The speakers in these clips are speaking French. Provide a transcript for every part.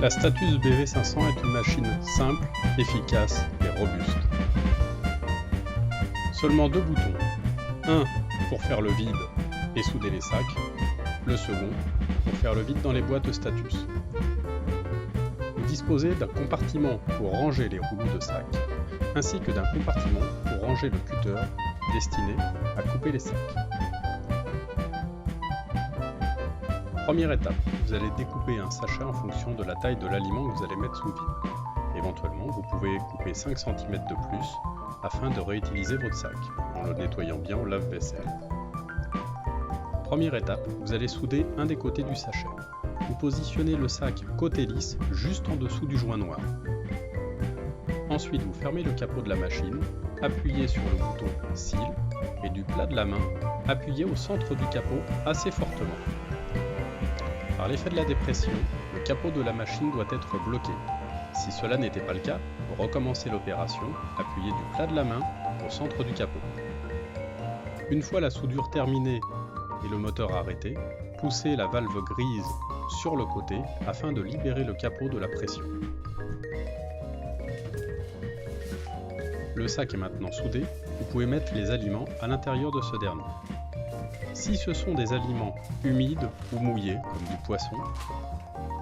La Status BV500 est une machine simple, efficace et robuste. Seulement deux boutons. Un pour faire le vide et souder les sacs. Le second pour faire le vide dans les boîtes Status. Vous disposez d'un compartiment pour ranger les rouleaux de sacs, ainsi que d'un compartiment pour ranger le cutter destiné à couper les sacs. Première étape, vous allez découper un sachet en fonction de la taille de l'aliment que vous allez mettre sous vide. Éventuellement, vous pouvez couper 5 cm de plus afin de réutiliser votre sac, en le nettoyant bien au lave-vaisselle. Première étape, vous allez souder un des côtés du sachet. Vous positionnez le sac côté lisse, juste en dessous du joint noir. Ensuite, vous fermez le capot de la machine, appuyez sur le bouton « Seal » et du plat de la main, appuyez au centre du capot assez fortement. Par l'effet de la dépression, le capot de la machine doit être bloqué. Si cela n'était pas le cas, vous recommencez l'opération, appuyez du plat de la main au centre du capot. Une fois la soudure terminée et le moteur arrêté, poussez la valve grise sur le côté afin de libérer le capot de la pression. Le sac est maintenant soudé, vous pouvez mettre les aliments à l'intérieur de ce dernier. Si ce sont des aliments humides ou mouillés, comme du poisson,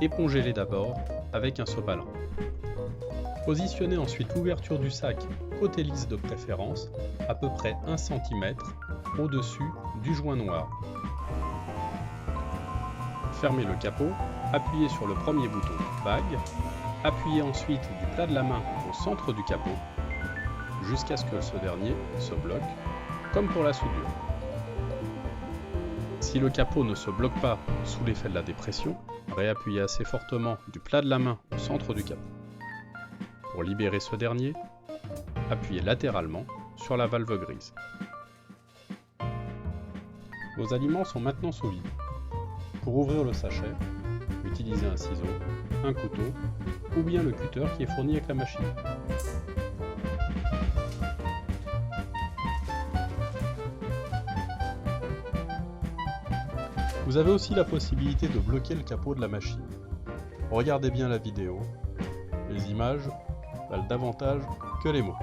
épongez-les d'abord avec un sopalin. Positionnez ensuite l'ouverture du sac côté lisse de préférence, à peu près 1 cm au-dessus du joint noir. Fermez le capot, appuyez sur le premier bouton « Bag », appuyez ensuite du plat de la main au centre du capot, jusqu'à ce que ce dernier se bloque, comme pour la soudure. Si le capot ne se bloque pas sous l'effet de la dépression, réappuyez assez fortement du plat de la main au centre du capot. Pour libérer ce dernier, appuyez latéralement sur la valve grise. Vos aliments sont maintenant sous vide. Pour ouvrir le sachet, utilisez un ciseau, un couteau ou bien le cutter qui est fourni avec la machine. Vous avez aussi la possibilité de bloquer le capot de la machine. Regardez bien la vidéo, les images valent davantage que les mots.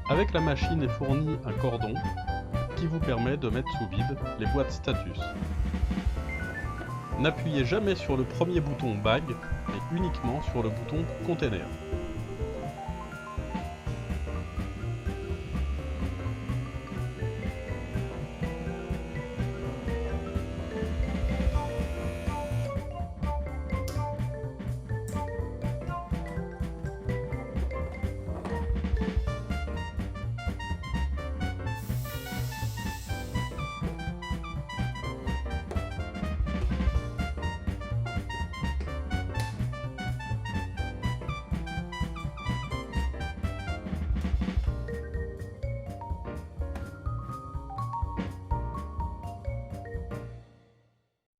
Avec la machine est fourni un cordon qui vous permet de mettre sous vide les boîtes Status. N'appuyez jamais sur le premier bouton Bag, mais uniquement sur le bouton Container.